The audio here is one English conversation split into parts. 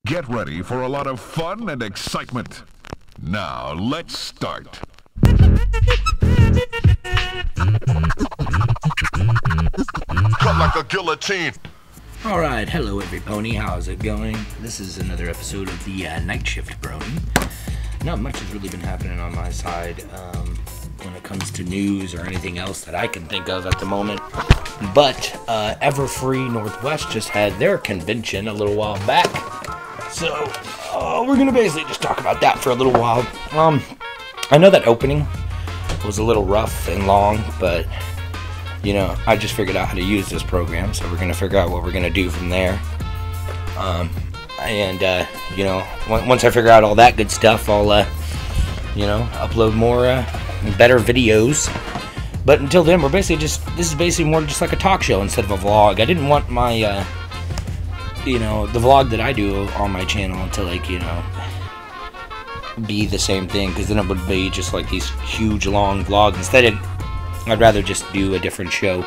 Get ready for a lot of fun and excitement. Now, let's start. Cut like a guillotine. Alright, hello everybody, how's it going? This is another episode of the Nightshiftbrony. Not much has really been happening on my side when it comes to news or anything else that I can think of at the moment. But Everfree Northwest just had their convention a little while back. So we're going to basically just talk about that for a little while. I know that opening was a little rough and long, but you know, I just figured out how to use this program, so we're going to figure out what we're going to do from there. You know, once I figure out all that good stuff, I'll, you know, upload more, better videos. But until then, this is basically more just like a talk show instead of a vlog. I didn't want my, you know, the vlog that I do on my channel to, like, you know, be the same thing, because then it would be just like these huge, long vlogs. Instead, I'd rather just do a different show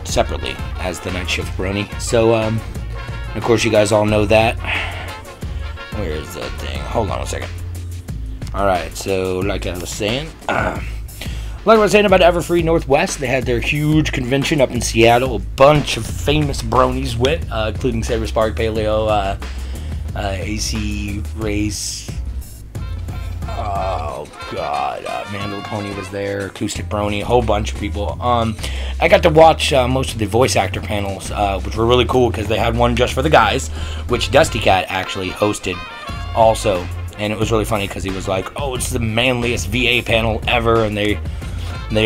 separately as the Nightshiftbrony. So, of course, you guys all know that. Where is that thing? Hold on a second. Alright, so like I was saying, about Everfree Northwest, they had their huge convention up in Seattle. A bunch of famous bronies went, including Saberspark, Paleo, AC Race. Oh god, Mandel Pony was there, Acoustic Brony, a whole bunch of people. I got to watch most of the voice actor panels, which were really cool because they had one just for the guys, which Dusty Cat actually hosted also, and it was really funny because he was like, "Oh, it's the manliest VA panel ever," and they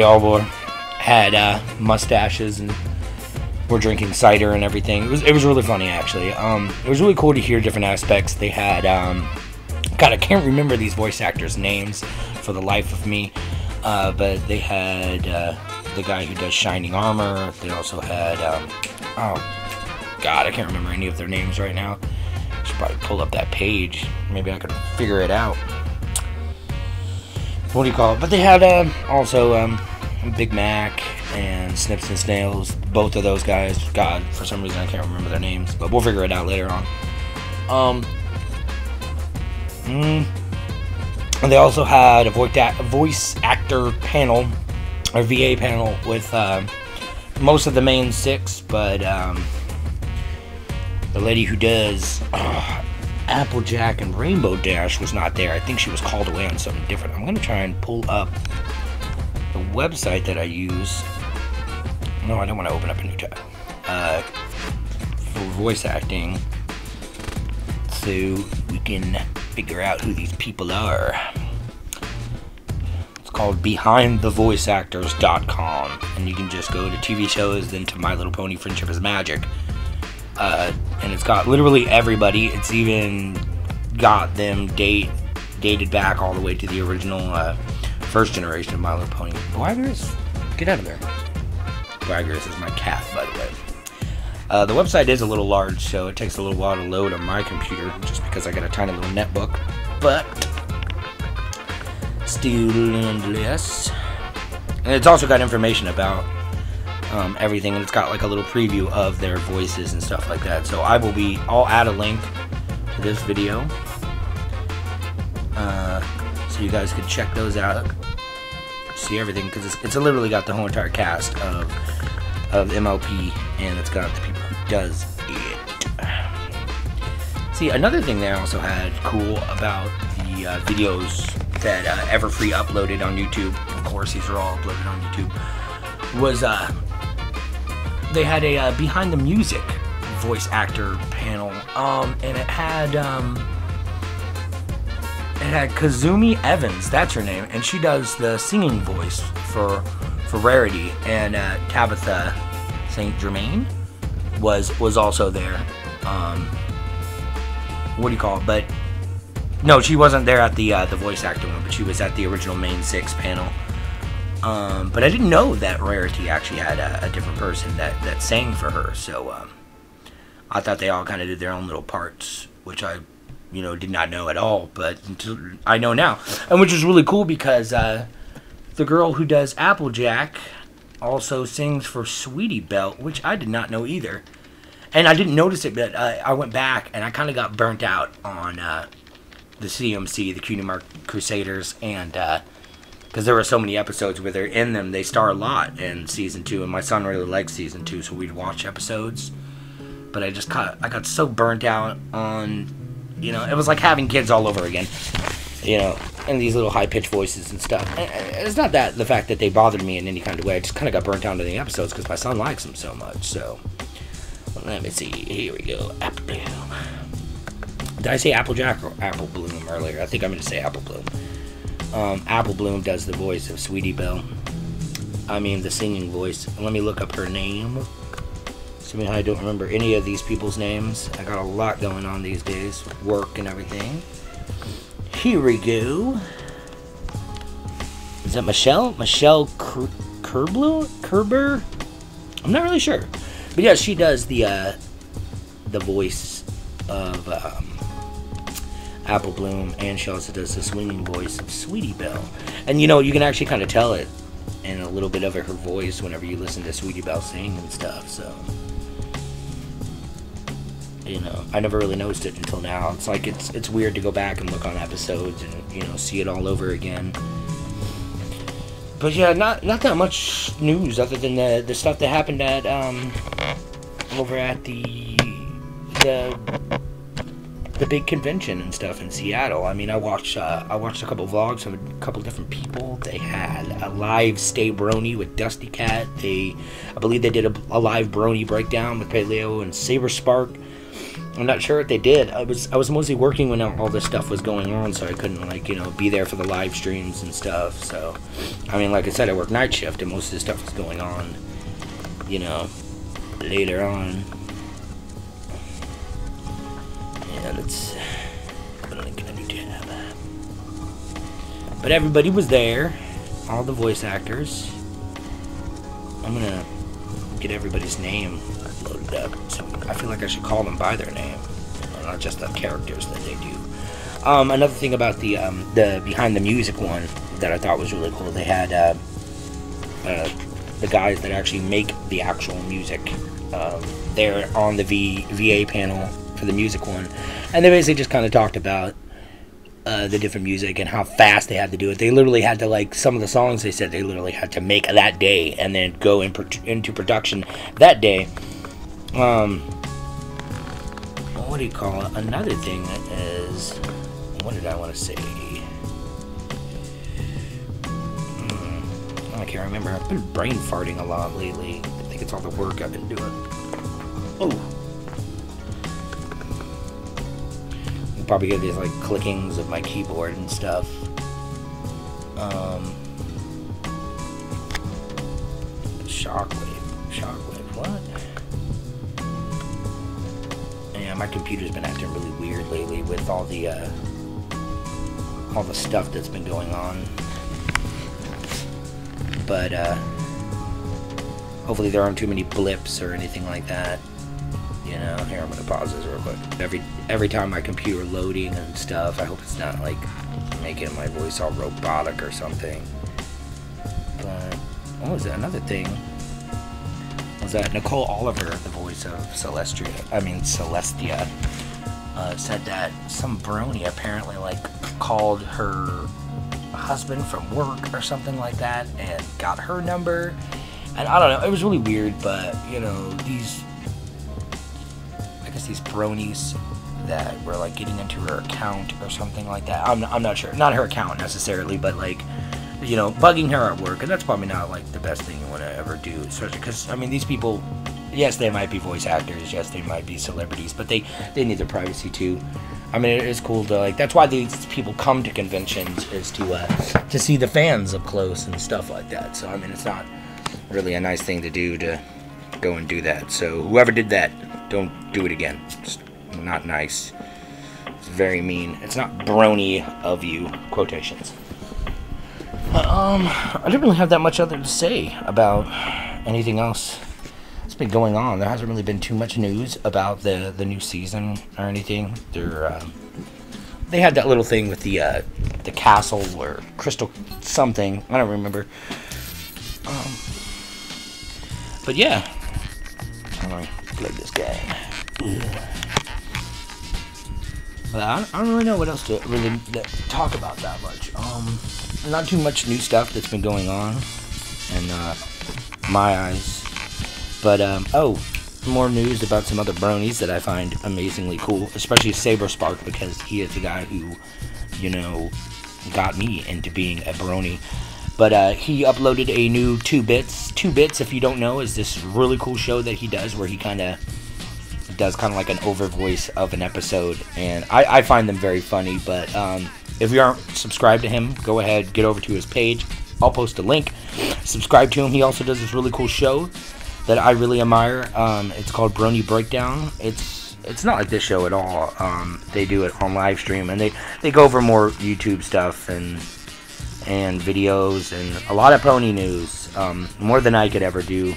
all had mustaches and were drinking cider and everything. It was really funny actually. It was really cool to hear different aspects. They had God, I can't remember these voice actors' names for the life of me, but they had the guy who does Shining Armor. They also had, oh, God, I can't remember any of their names right now. I should probably pull up that page. Maybe I could figure it out. What do you call it? But they had also Big Mac and Snips and Snails. Both of those guys. God, for some reason I can't remember their names, but we'll figure it out later on. And they also had a voice actor panel, or VA panel, with most of the main six, but the lady who does Applejack and Rainbow Dash was not there. I think she was called away on something different. I'm going to try and pull up the website that I use. No, I don't want to open up a new tab. For voice acting, so we can figure out who these people are. It's called BehindTheVoiceActors.com, and you can just go to TV shows, then to My Little Pony Friendship is Magic, and it's got literally everybody. It's even got them dated back all the way to the original first generation of My Little Pony. Waggers, get out of there. Waggers is my cat, by the way. The website is a little large, so it takes a little while to load on my computer, just because I got a tiny little netbook, but still nonetheless. And it's also got information about everything, and it's got like a little preview of their voices and stuff like that. So I'll add a link to this video, so you guys can check those out, see everything, because it's literally got the whole entire cast of MLP, and it's got the people who does it. See, another thing they also had cool about the videos that Everfree uploaded on YouTube, of course these are all uploaded on YouTube, was they had a behind the music voice actor panel, and it had Kazumi Evans, that's her name, and she does the singing voice for Rarity, and Tabitha St. Germain was also there. What do you call it? But no, she wasn't there at the voice actor one, but she was at the original main six panel. But I didn't know that Rarity actually had a different person that sang for her. So I thought they all kind of did their own little parts, which I, you know, did not know at all. But I know now, and which is really cool because the girl who does Applejack also sings for Sweetie Belle, which I did not know either. And I didn't notice it, but I went back and I kind of got burnt out on the CMC, the Cutie Mark Crusaders, and because there were so many episodes where they're in them, they star a lot in season 2, and my son really liked season 2, so we'd watch episodes. But I got so burnt out on, you know, it was like having kids all over again, you know, and these little high-pitched voices and stuff. And it's not that the fact that they bothered me in any kind of way. I just kind of got burnt out on the episodes because my son likes them so much. So let me see. Here we go. Apple Bloom. Did I say Applejack or Apple Bloom earlier? I think I'm going to say Apple Bloom. Apple Bloom does the voice of Sweetie Belle. I mean, the singing voice. Let me look up her name. Assuming I don't remember any of these people's names. I got a lot going on these days. Work and everything. Here we go. Is that Michelle? Michelle Kerber? I'm not really sure. But yeah, she does the voice of Apple Bloom, and she also does the swinging voice of Sweetie Belle. And you know, you can actually kind of tell it in a little bit of her voice whenever you listen to Sweetie Belle sing and stuff, so... You know, I never really noticed it until now. It's like, it's weird to go back and look on episodes and, you know, see it all over again. But yeah, not that much news other than the stuff that happened at, over at the big convention and stuff in Seattle. I mean, I watched a couple vlogs from a couple different people. They had a live Stay Brony with Dusty Cat. I believe they did a live Brony breakdown with Paleo and Saberspark. I'm not sure what they did. I was mostly working when all this stuff was going on, so I couldn't, like, you know, be there for the live streams and stuff. So, I mean, like I said, I work night shift, and most of the stuff was going on, you know, later on. Yeah, let's put a link in a new tab. But everybody was there, all the voice actors. I'm gonna get everybody's name loaded up. So I feel like I should call them by their name, not just the characters that they do. Another thing about the behind the music one that I thought was really cool, they had the guys that actually make the actual music. They're on the VA panel for the music one, and they basically just kind of talked about the different music and how fast they had to do it. They literally had to, like, some of the songs they said they literally had to make that day and then go into production that day. What do you call it? Another thing is, what did I want to say? I can't remember. I've been brain farting a lot lately. I think it's all the work I've been doing. Oh. You'll probably get these, like, clickings of my keyboard and stuff. Shockwave, what? Yeah, my computer's been acting really weird lately with all the stuff that's been going on. But hopefully there aren't too many blips or anything like that. You know, here, I'm gonna pause this real quick. Every time my computer loading and stuff, I hope it's not like making my voice all robotic or something. But what was it? Another thing was that Nicole Oliver, the voice of Celestia, said that some brony apparently, like, called her husband from work or something like that and got her number. And I don't know, it was really weird, but, you know, these bronies that were, like, getting into her account or something like that. I'm not sure. Not her account necessarily, but, like, you know, bugging her at work. And that's probably not, like, the best thing you want to ever do. Especially because, I mean, these people, yes, they might be voice actors. Yes, they might be celebrities. But they need their privacy, too. I mean, it is cool to, like, that's why these people come to conventions, is to see the fans up close and stuff like that. So, I mean, it's not really a nice thing to do to go and do that. So, whoever did that, don't do it again. It's not nice. It's very mean. It's not brony of you, quotations. I didn't really have that much other to say about anything else that's been going on. There hasn't really been too much news about the new season or anything. They had that little thing with the castle or crystal something. I don't remember. But yeah. Plug this guy. But I don't really know what else to really talk about that much. Not too much new stuff that's been going on in my eyes. But, more news about some other bronies that I find amazingly cool, especially Saberspark, because he is the guy who, you know, got me into being a brony. But he uploaded a new 2 Bits. 2 Bits, if you don't know, is this really cool show that he does where he kind of does kind of like an over voice of an episode, and I find them very funny. But if you aren't subscribed to him, go ahead, get over to his page. I'll post a link. Subscribe to him. He also does this really cool show that I really admire. It's called Brony Breakdown. It's not like this show at all. They do it on live stream, and they go over more YouTube stuff and videos and a lot of pony news, more than I could ever do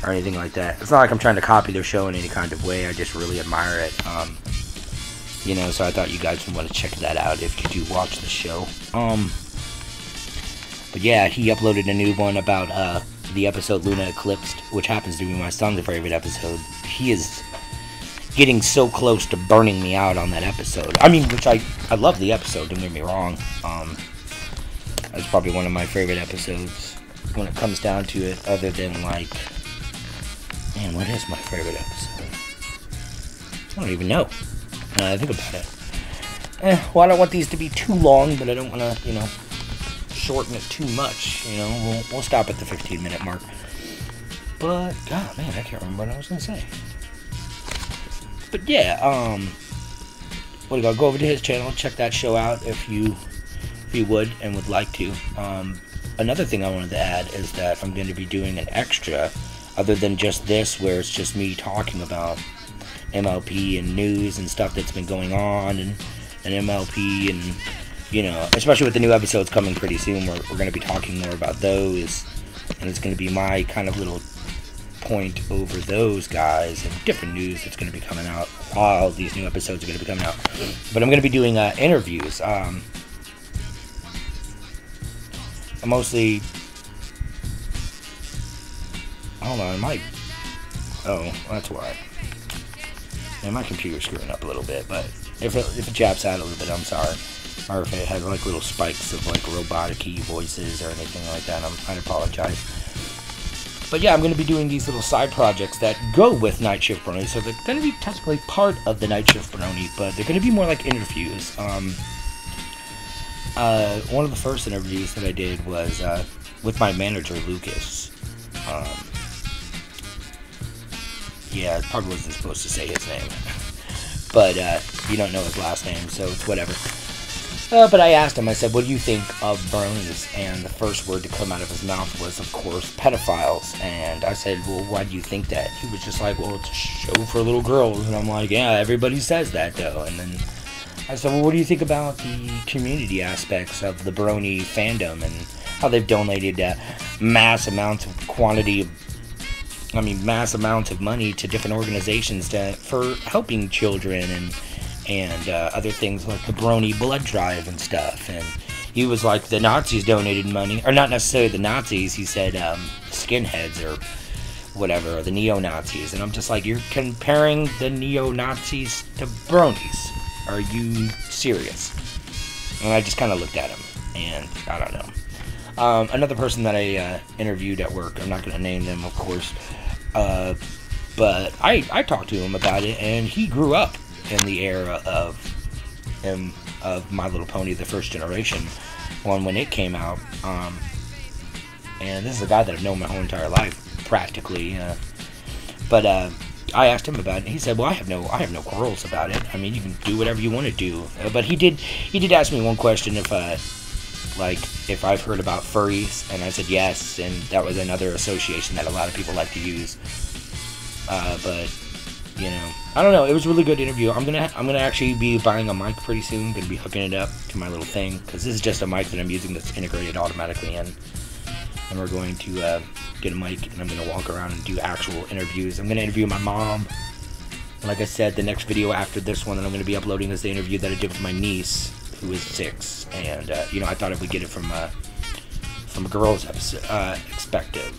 or anything like that. It's not like I'm trying to copy their show in any kind of way. I just really admire it. You know, so I thought you guys would want to check that out if you do watch the show. But yeah, he uploaded a new one about the episode Luna Eclipsed, which happens to be my son's favorite episode. He is getting so close to burning me out on that episode. I mean, which I love the episode, don't get me wrong. It's probably one of my favorite episodes when it comes down to it, other than, like, man, what is my favorite episode? I don't even know. Now I think about it. Well, I don't want these to be too long, but I don't want to, you know, shorten it too much. You know, we'll stop at the 15-minute mark. But God, man, I can't remember what I was gonna say. But yeah, what do you got? Go over to his channel, check that show out if you would and would like to. Another thing I wanted to add is that I'm going to be doing an extra, other than just this, where it's just me talking about MLP and news and stuff that's been going on and MLP, and, you know, especially with the new episodes coming pretty soon, we're going to be talking more about those, and it's going to be my kind of little point over those guys and different news that's going to be coming out while these new episodes are going to be coming out. But I'm going to be doing interviews. Mostly, hold on, oh, that's why. Yeah, my computer's screwing up a little bit, but if it japs out a little bit, I'm sorry. Or if it has like little spikes of like robotic-y voices or anything like that, I'd apologize. But yeah, I'm going to be doing these little side projects that go with Nightshiftbrony, so they're going to be technically part of the Nightshiftbrony, but they're going to be more like interviews. One of the first interviews that I did was with my manager, Lucas. Yeah, I probably wasn't supposed to say his name. But you don't know his last name, so it's whatever. But I asked him, I said, what do you think of bronies? And the first word to come out of his mouth was, of course, pedophiles. And I said, well, why do you think that? He was just like, well, it's a show for little girls. And I'm like, yeah, everybody says that, though. And then I said, well, what do you think about the community aspects of the brony fandom and how they've donated mass amounts of money to different organizations for helping children and other things like the Brony blood drive and stuff. And he was like, the Nazis donated money, or not necessarily the Nazis, he said skinheads or whatever, or the neo-Nazis. And I'm just like, you're comparing the neo-Nazis to bronies. Are you serious? And I just kind of looked at him, and I don't know. Another person that I interviewed at work, I'm not going to name them, of course, but I talked to him about it, and he grew up in the era of My Little Pony, the first generation one, when it came out. And this is a guy that I've known my whole entire life, practically. But I asked him about it, and he said, well, I have no quarrels about it. I mean, you can do whatever you want to do. But he did ask me one question if I've heard about furries, and I said yes, and that was another association that a lot of people like to use. But you know, I don't know. It was a really good interview. I'm gonna actually be buying a mic pretty soon. Gonna be hooking it up to my little thing, because this is just a mic that I'm using that's integrated automatically in. And we're going to get a mic, and I'm gonna walk around and do actual interviews. I'm gonna interview my mom. Like I said, the next video after this one that I'm gonna be uploading is the interview that I did with my niece, who is 6. And you know, I thought if we get it from a girl's perspective.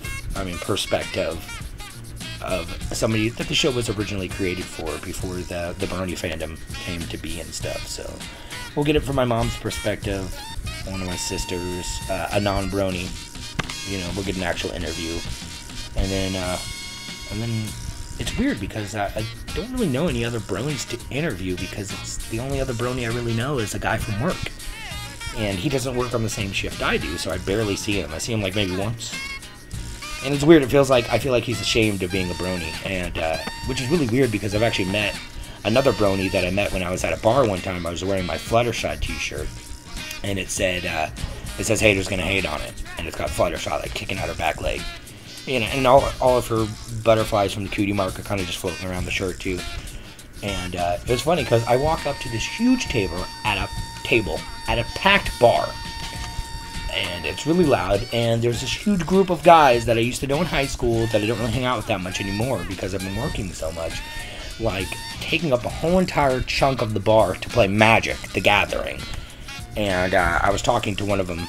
of somebody that the show was originally created for before the Brony fandom came to be and stuff. So we'll get it from my mom's perspective, one of my sisters, a non-Brony. You know, we'll get an actual interview, and then it's weird because I don't really know any other Bronies to interview, because it's the only other Brony I really know is a guy from work, and he doesn't work on the same shift I do, so I barely see him. I see him like maybe once, and it's weird. I feel like he's ashamed of being a Brony, and which is really weird because I've actually met another Brony that I met when I was at a bar one time. I was wearing my Fluttershy t-shirt, and it said it says haters gonna hate on it, and it's got Fluttershy like kicking out her back leg, you know, and all of her butterflies from the cutie mark are kind of just floating around the shirt too. And it was funny because I walk up to this huge table at a packed bar, and it's really loud, and there's this huge group of guys that I used to know in high school that I don't really hang out with that much anymore because I've been working so much, like taking up a whole entire chunk of the bar to play Magic: The Gathering. And I was talking to one of them,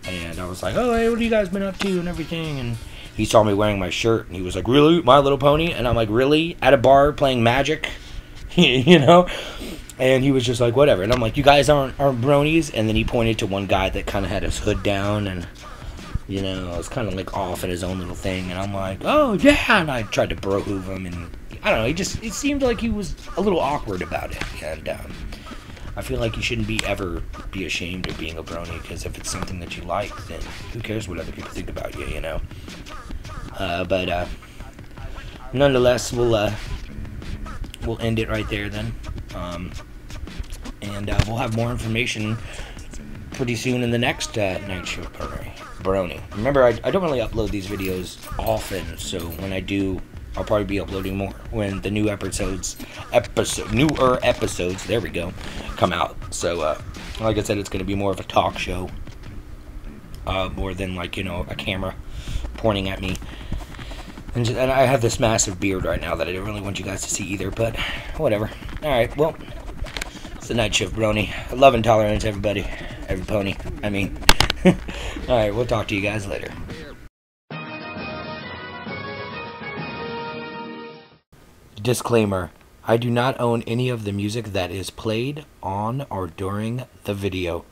and I was like, oh, hey, what have you guys been up to and everything? And he saw me wearing my shirt, and he was like, really, My Little Pony? And I'm like, really? At a bar playing Magic? You know? And he was just like, whatever. And I'm like, you guys aren't Bronies? And then he pointed to one guy that kind of had his hood down, and, you know, was kind of like off in his own little thing. And I'm like, oh, yeah. And I tried to bro-hoove him, and I don't know, it seemed like he was a little awkward about it. And I feel like you shouldn't ever be ashamed of being a Brony, because if it's something that you like, then who cares what other people think about you, you know? But nonetheless, we'll end it right there then. And we'll have more information pretty soon in the next Nightshiftbrony. Remember, I don't really upload these videos often, so when I do, I'll probably be uploading more when the new newer episodes, there we go, come out. So, like I said, it's going to be more of a talk show, more than, like, you know, a camera pointing at me. And I have this massive beard right now that I don't really want you guys to see either, but whatever. Alright, well, it's the Nightshiftbrony. Love and tolerance, everybody. Every pony, I mean. Alright, we'll talk to you guys later. Disclaimer: I do not own any of the music that is played on or during the video.